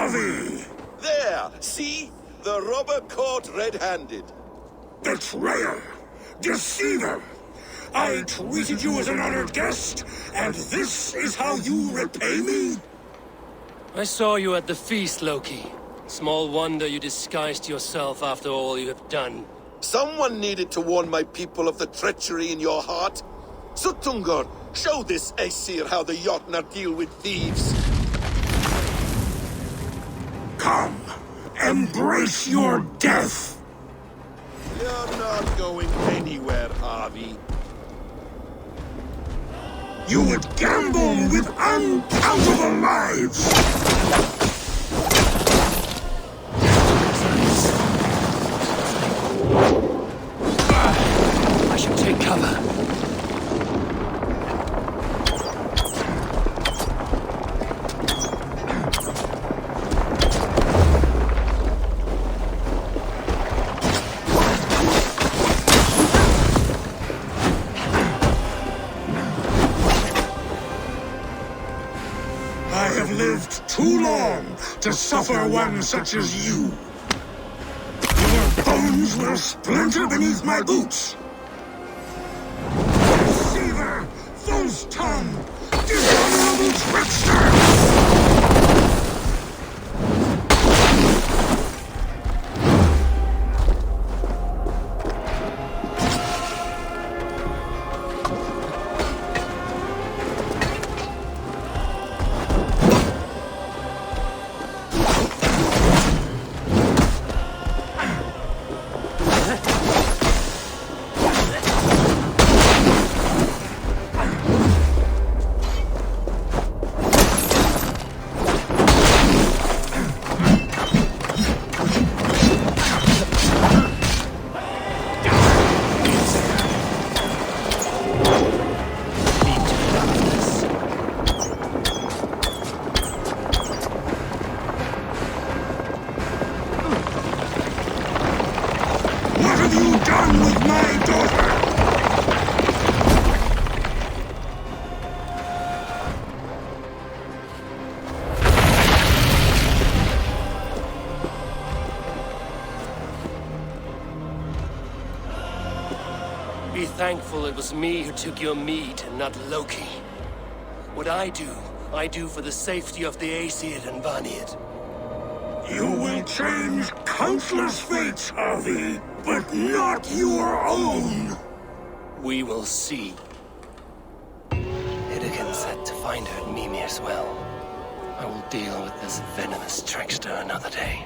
Avi! There! See? The robber caught red-handed. Betrayer! Deceiver! I treated you as an honored guest, and this is how you repay me? I saw you at the feast, Loki. Small wonder you disguised yourself after all you have done. Someone needed to warn my people of the treachery in your heart. Sutungur, show this Aesir how the Jotnar deal with thieves. Come, embrace your death! You're not going anywhere, Avi. You would gamble with uncountable lives! I should take cover. I have lived too long to suffer one such as you. Your bones will splinter beneath my boots. Deceiver, false tongue, dishonorable trickster! Be thankful it was me who took your meat and not Loki. What I do for the safety of the Aesir and Vanir. You will change countless fates, Avi, but not your own! We will see. Hidekin said to find her at Mimir's well. I will deal with this venomous trickster another day.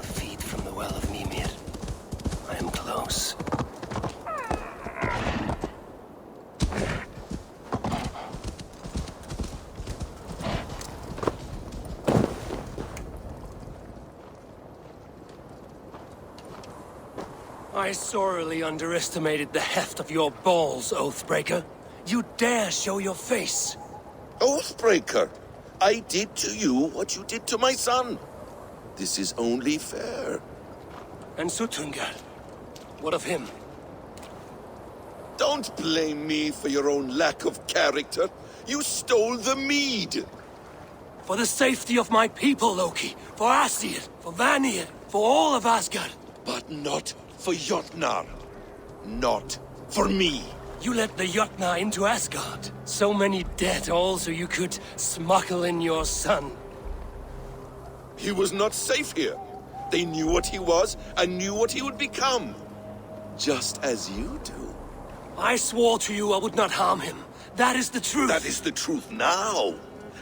Feed from the well of Mimir. I am close. I sorely underestimated the heft of your balls, Oathbreaker. You dare show your face! Oathbreaker, I did to you what you did to my son. This is only fair. And Sutungar, what of him? Don't blame me for your own lack of character. You stole the mead. For the safety of my people, Loki. For Aesir, for Vanir, for all of Asgard. But not for Jotnar. Not for me. You let the Jotnar into Asgard. So many dead, all so you could smuggle in your son. He was not safe here. They knew what he was and knew what he would become. Just as you do. I swore to you I would not harm him. That is the truth. That is the truth now.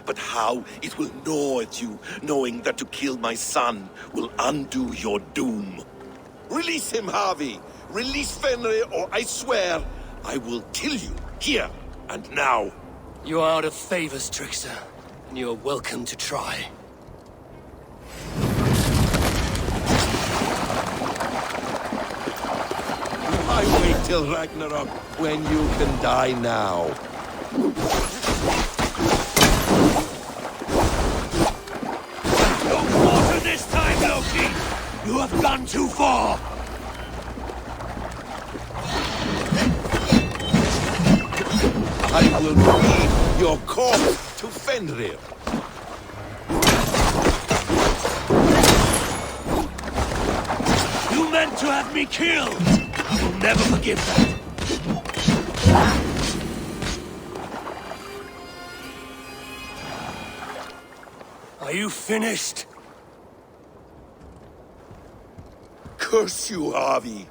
But how it will gnaw at you, knowing that to kill my son will undo your doom. Release him, Harvey. Release Fenrir, or I swear, I will kill you, here and now. You are out of favors, trickster. And you are welcome to try. Why wait till Ragnarok when you can die now? No quarter this time, Loki! You have gone too far! I will bring your corpse to Fenrir. You meant to have me killed! I will never forgive that! Are you finished? Curse you, Harvey.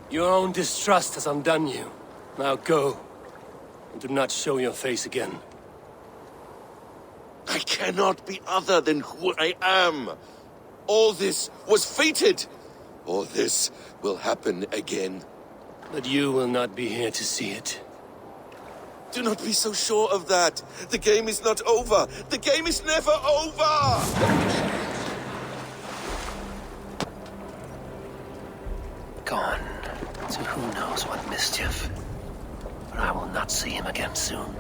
Your own distrust has undone you. Now go. And do not show your face again. I cannot be other than who I am. All this was fated. All this will happen again. But you will not be here to see it. Do not be so sure of that. The game is not over. The game is never over! Gone to who knows what mischief. But I will not see him again soon.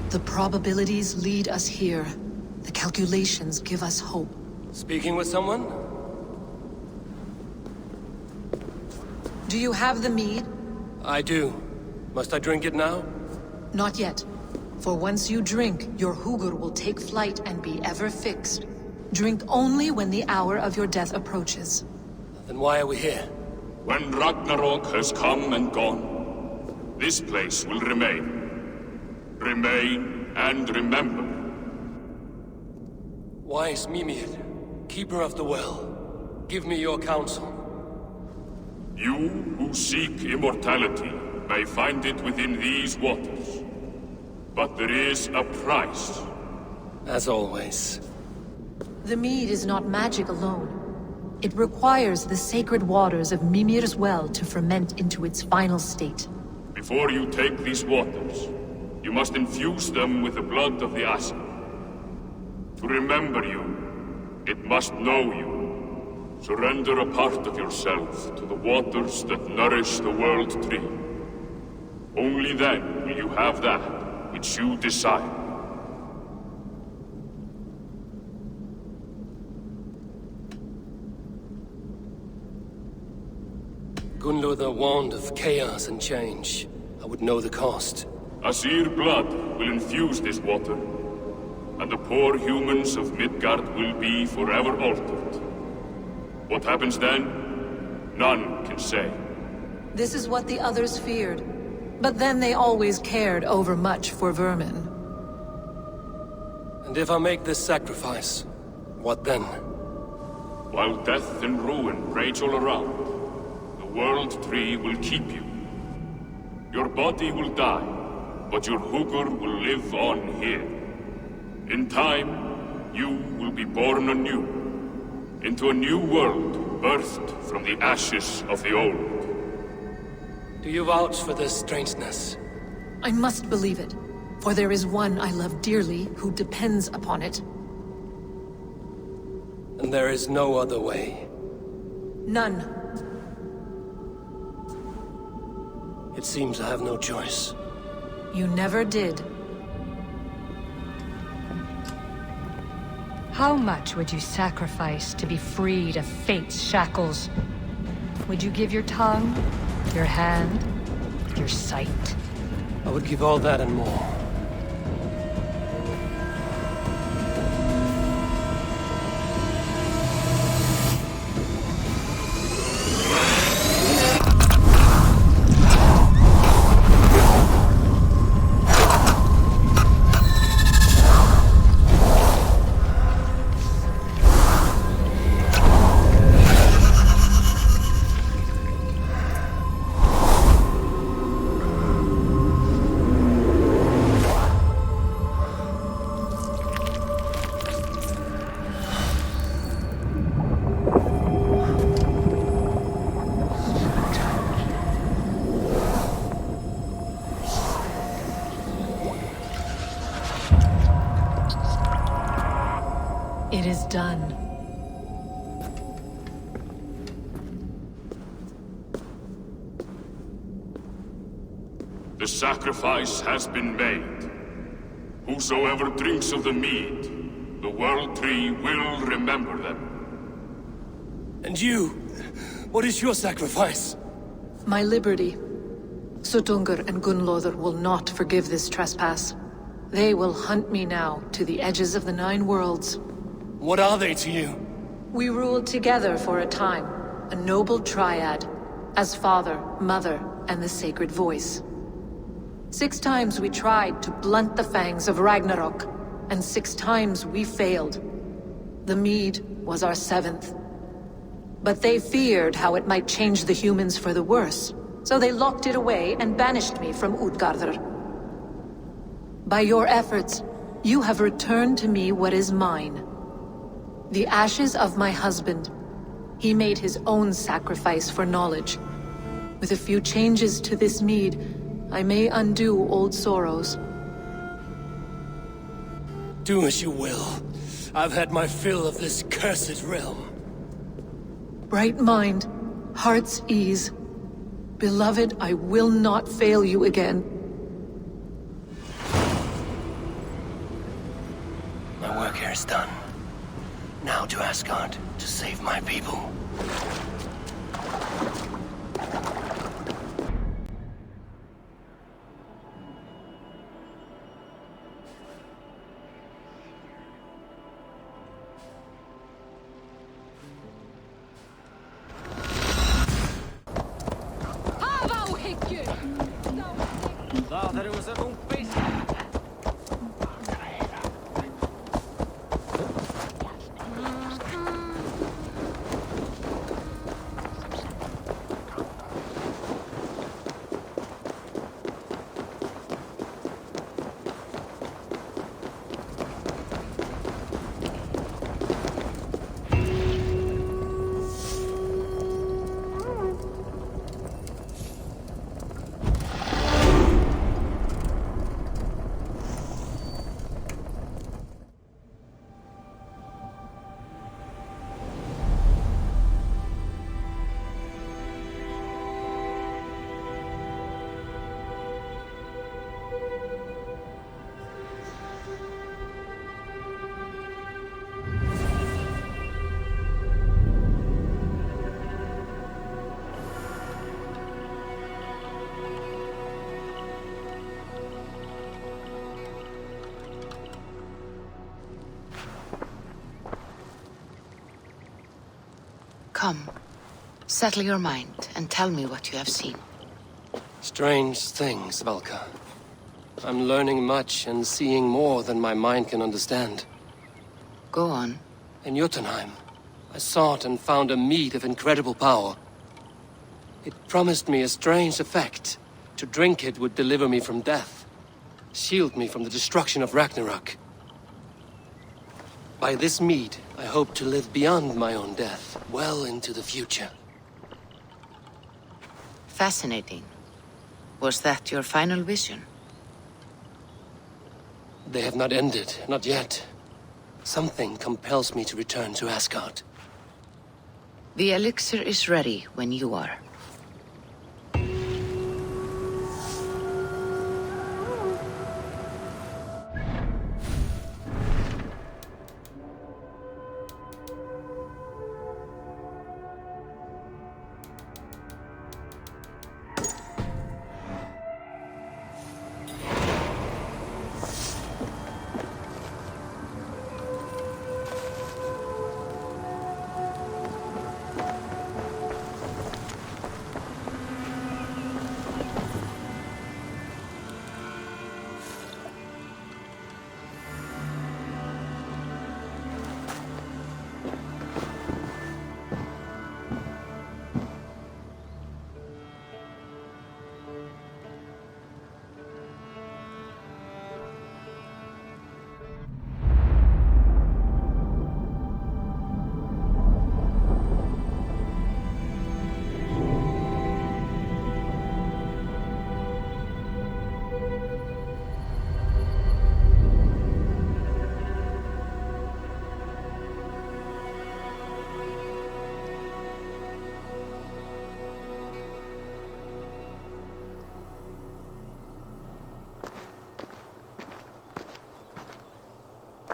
The probabilities lead us here. The calculations give us hope. Speaking with someone? Do you have the mead? I do. Must I drink it now? Not yet. For once you drink, your Hugur will take flight and be ever fixed. Drink only when the hour of your death approaches. Then why are we here? When Ragnarok has come and gone, this place will remain. Remain and remember. Wise Mimir, keeper of the well, give me your counsel. You who seek immortality may find it within these waters. But there is a price. As always. The mead is not magic alone. It requires the sacred waters of Mimir's well to ferment into its final state. Before you take these waters, you must infuse them with the blood of the Aesir. To remember you, it must know you. Surrender a part of yourself to the waters that nourish the world tree. Only then will you have that which you desire. Gunnlother warned of chaos and change. I would know the cost. Aesir blood will infuse this water, and the poor humans of Midgard will be forever altered. What happens then? None can say. This is what the others feared. But then they always cared overmuch for vermin. And if I make this sacrifice, what then? While death and ruin rage all around, the World Tree will keep you. Your body will die, but your Hugur will live on here. In time, you will be born anew, into a new world birthed from the ashes of the old. Do you vouch for this strangeness? I must believe it, for there is one I love dearly who depends upon it. And there is no other way. None. It seems I have no choice. You never did. How much would you sacrifice to be freed of fate's shackles? Would you give your tongue, your hand, your sight? I would give all that and more. It is done. The sacrifice has been made. Whosoever drinks of the mead, the World Tree will remember them. And you? What is your sacrifice? My liberty. Suttungr and Gunnlóðr will not forgive this trespass. They will hunt me now to the edges of the 9 worlds. What are they to you? We ruled together for a time, a noble triad, as father, mother, and the sacred voice. 6 times we tried to blunt the fangs of Ragnarok, and 6 times we failed. The mead was our 7th. But they feared how it might change the humans for the worse, so they locked it away and banished me from Utgardr. By your efforts, you have returned to me what is mine. The ashes of my husband. He made his own sacrifice for knowledge. With a few changes to this mead, I may undo old sorrows. Do as you will. I've had my fill of this cursed realm. Bright mind, heart's ease. Beloved, I will not fail you again. My work here is done. Now to Asgard to save my people. Come, settle your mind and tell me what you have seen. Strange things, Valka. I'm learning much and seeing more than my mind can understand. Go on. In Jotunheim, I sought and found a mead of incredible power. It promised me a strange effect. To drink it would deliver me from death, shield me from the destruction of Ragnarok. By this mead, I hope to live beyond my own death, well into the future. Fascinating. Was that your final vision? They have not ended, not yet. Something compels me to return to Asgard. The elixir is ready when you are.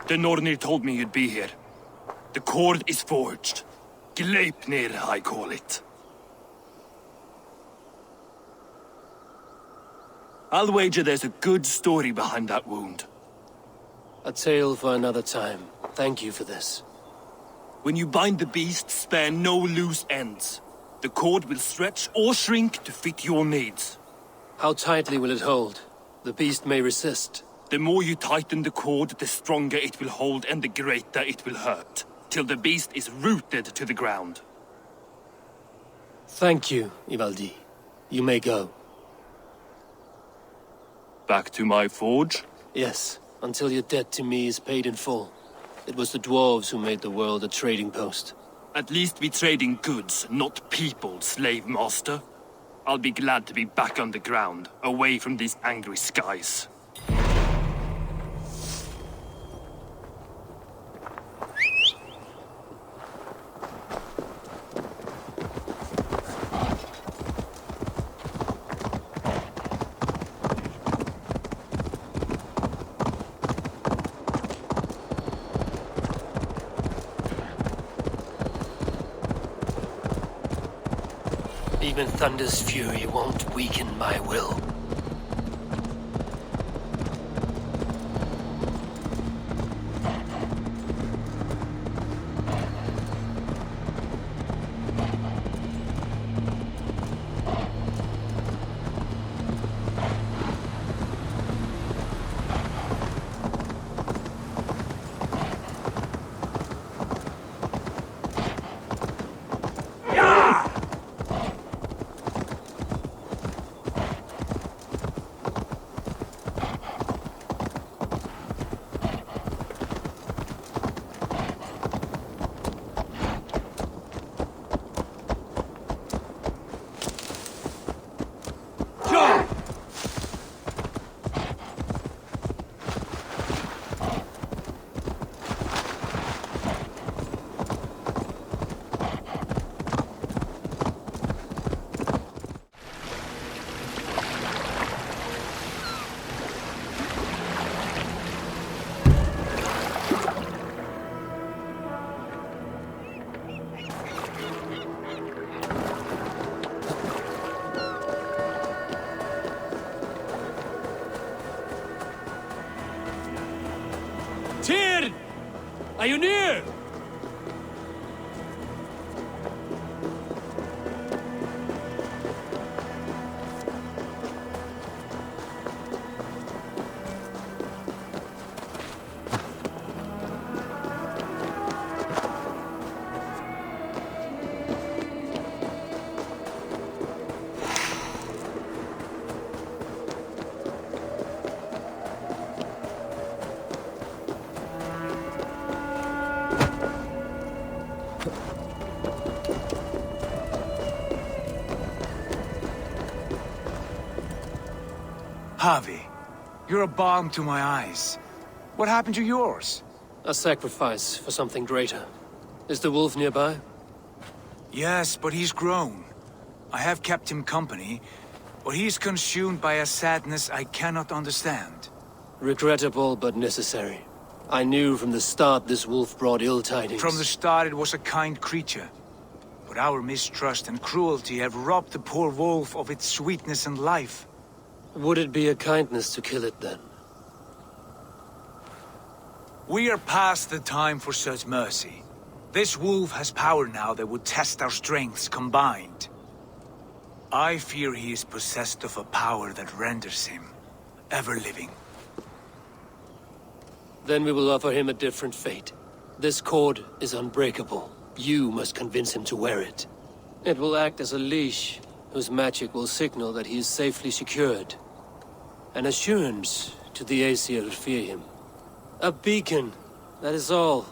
The Nornir told me you'd be here. The cord is forged. Gleipnir, I call it. I'll wager there's a good story behind that wound. A tale for another time. Thank you for this. When you bind the beast, spare no loose ends. The cord will stretch or shrink to fit your needs. How tightly will it hold? The beast may resist. The more you tighten the cord, the stronger it will hold and the greater it will hurt, till the beast is rooted to the ground. Thank you, Ivaldi. You may go. Back to my forge? Yes, until your debt to me is paid in full. It was the dwarves who made the world a trading post. At least we trade in goods, not people, slave master. I'll be glad to be back on the ground, away from these angry skies. Even Thunder's fury won't weaken my will. Tyr! Are you near? Javi, you're a balm to my eyes. What happened to yours? A sacrifice for something greater. Is the wolf nearby? Yes, but he's grown. I have kept him company, but he's consumed by a sadness I cannot understand. Regrettable, but necessary. I knew from the start this wolf brought ill tidings. From the start it was a kind creature. But our mistrust and cruelty have robbed the poor wolf of its sweetness and life. Would it be a kindness to kill it, then? We are past the time for such mercy. This wolf has power now that would test our strengths combined. I fear he is possessed of a power that renders him ever-living. Then we will offer him a different fate. This cord is unbreakable. You must convince him to wear it. It will act as a leash, whose magic will signal that he is safely secured. An assurance to the Aesir who fear him. A beacon, that is all.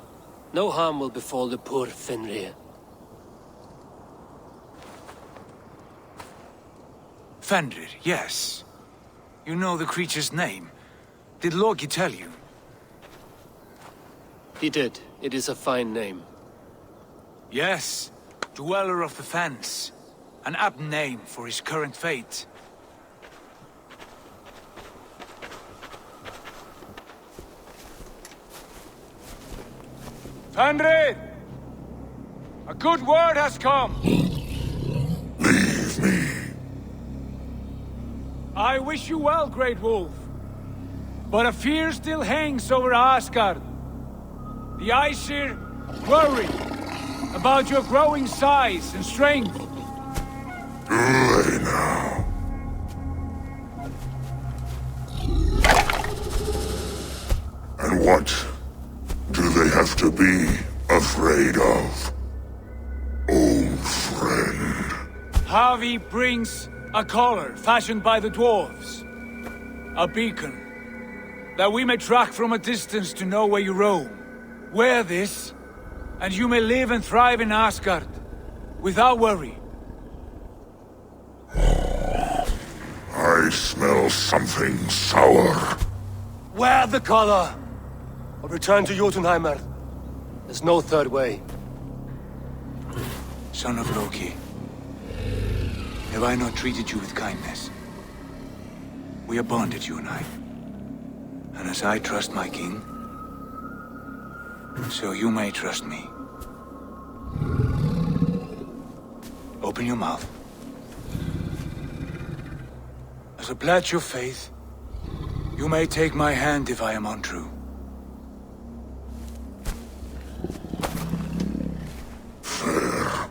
No harm will befall the poor Fenrir. Fenrir, yes. You know the creature's name. Did Loki tell you? He did. It is a fine name. Yes. Dweller of the Fens. An apt name for his current fate. Fenrir! A good word has come! Leave me. I wish you well, Great Wolf. But a fear still hangs over Asgard. The Aesir worry about your growing size and strength. Do they now? And what do they have to be afraid of? Old friend. Javi brings a collar fashioned by the dwarves. A beacon. That we may track from a distance to know where you roam. Wear this, and you may live and thrive in Asgard, without worry. I smell something sour. Wear the collar! Or return to Jotunheimer. There's no third way. Son of Loki, have I not treated you with kindness? We are bonded, you and I. And as I trust my king, so you may trust me. Open your mouth. As a pledge of faith, you may take my hand if I am untrue. Fair.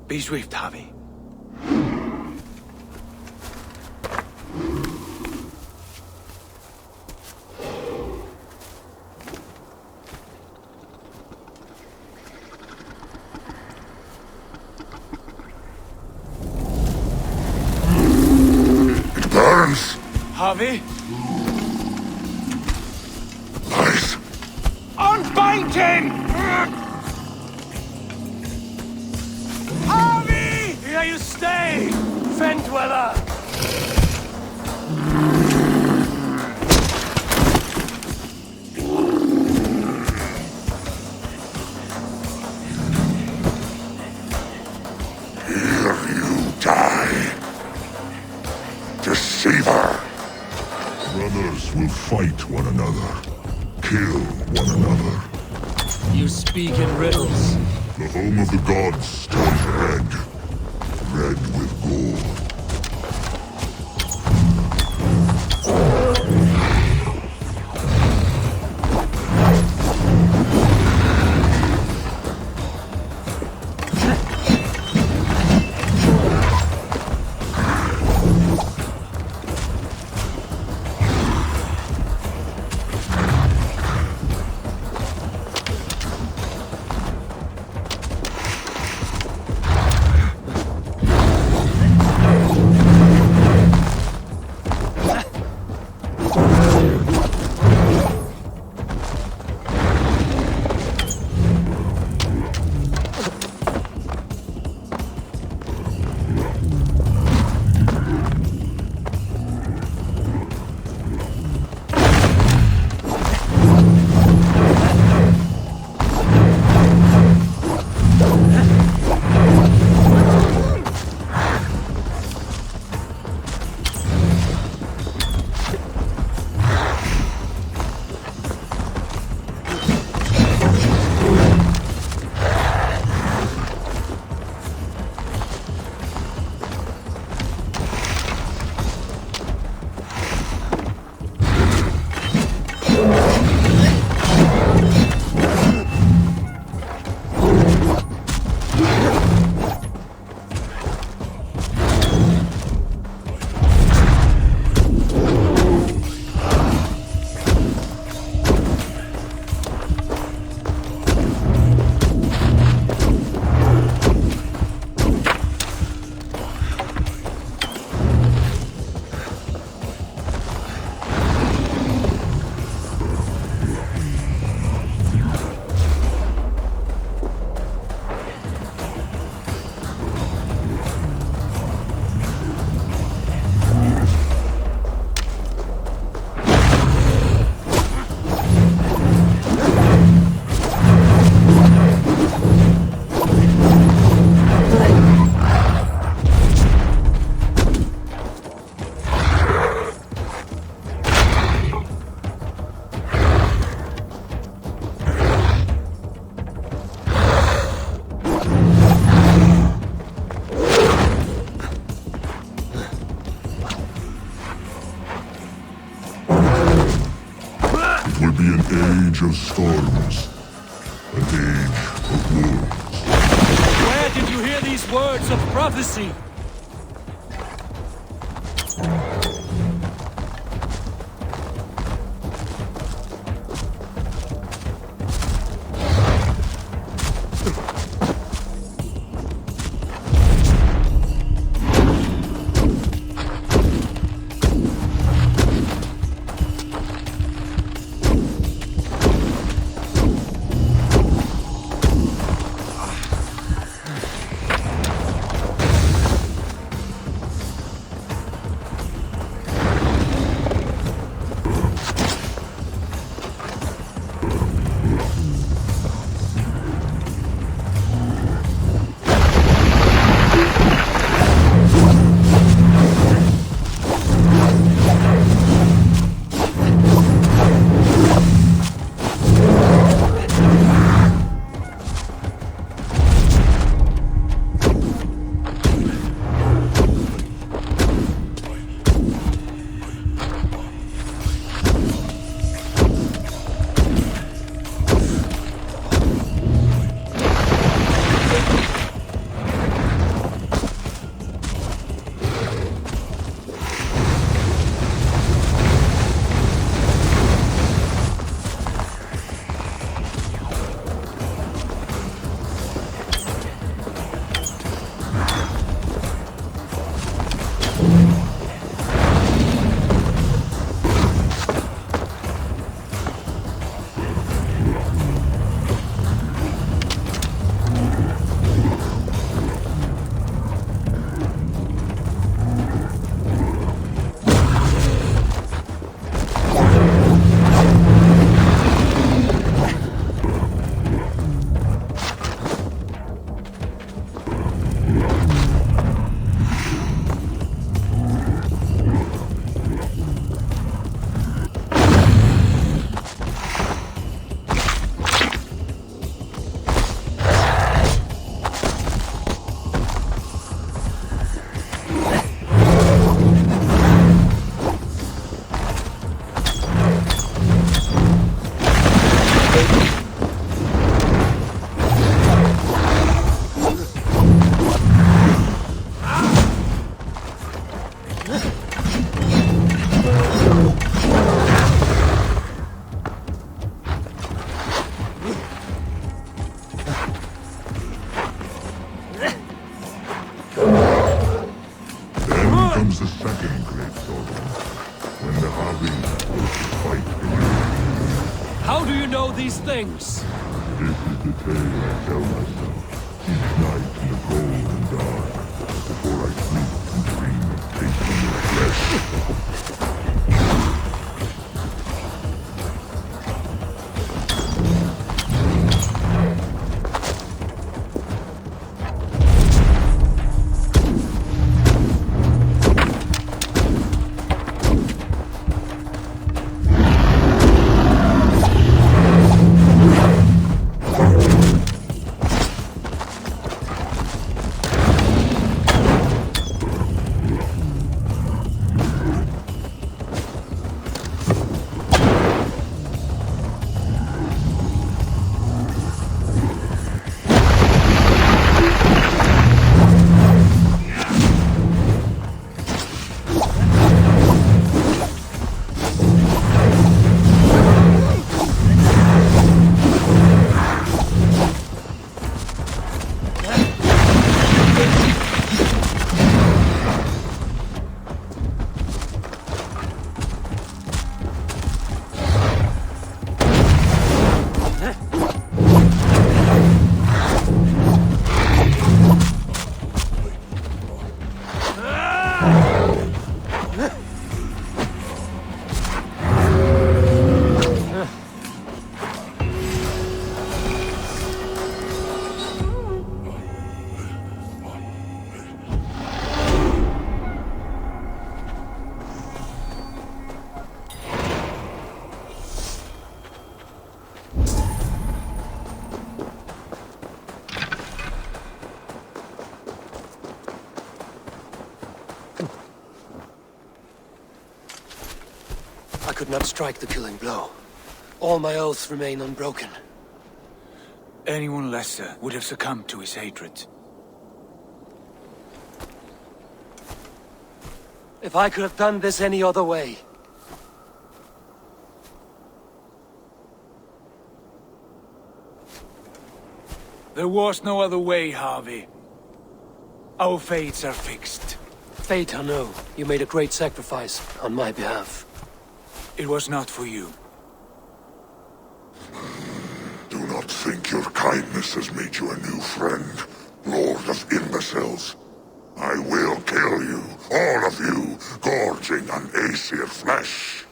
Be swift, Javi. Javi? Lies. Unbind him! Javi! Here you stay, Fen Dweller! Here you die. Deceiver. Brothers will fight one another, kill one another. You speak in riddles. The home of the gods turns red, red with gore. be an age of storms. An age of wars. Where did you hear these words of prophecy? Comes the second great storm, when the Harvey will fight again. How do you know these things? This is the tale I tell myself each night in the cold and dark, before I sleep and dream of tasting your flesh. I could not strike the killing blow. All my oaths remain unbroken. Anyone lesser would have succumbed to his hatred. If I could have done this any other way. There was no other way, Harvey. Our fates are fixed. Fate, I know. You made a great sacrifice on my behalf. It was not for you. Do not think your kindness has made you a new friend, Lord of Imbeciles. I will kill you, all of you, gorging on Aesir flesh.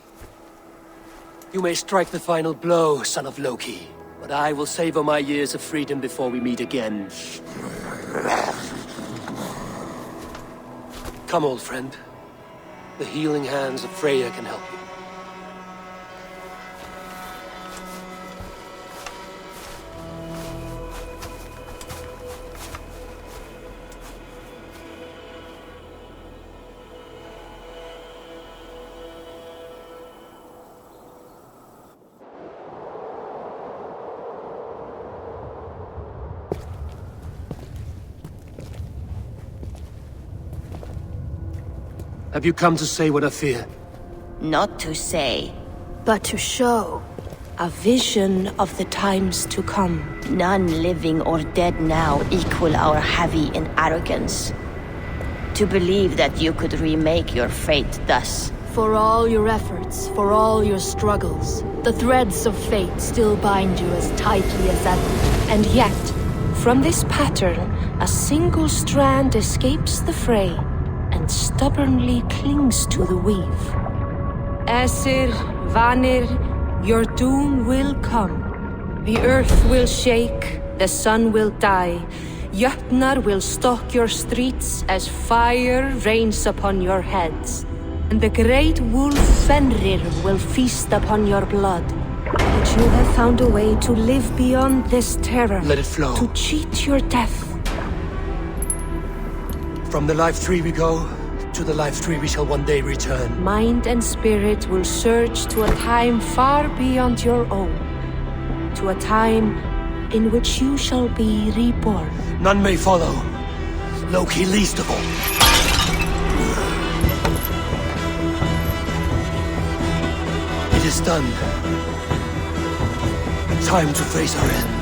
You may strike the final blow, son of Loki, but I will savor my years of freedom before we meet again. Come, old friend. The healing hands of Freya can help you. Have you come to say what I fear? Not to say, but to show a vision of the times to come. None living or dead now equal our heavy in arrogance. To believe that you could remake your fate thus. For all your efforts, for all your struggles, the threads of fate still bind you as tightly as ever. And yet, from this pattern, a single strand escapes the fray and stubbornly clings to the weave. Aesir, Vanir, your doom will come. The earth will shake, the sun will die. Jötnar will stalk your streets as fire rains upon your heads. And the great wolf Fenrir will feast upon your blood. But you have found a way to live beyond this terror. Let it flow. To cheat your death. From the life tree we go, to the life tree we shall one day return. Mind and spirit will surge to a time far beyond your own. To a time in which you shall be reborn. None may follow. Loki least of all. It is done. Time to face our end.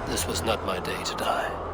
This was not my day to die.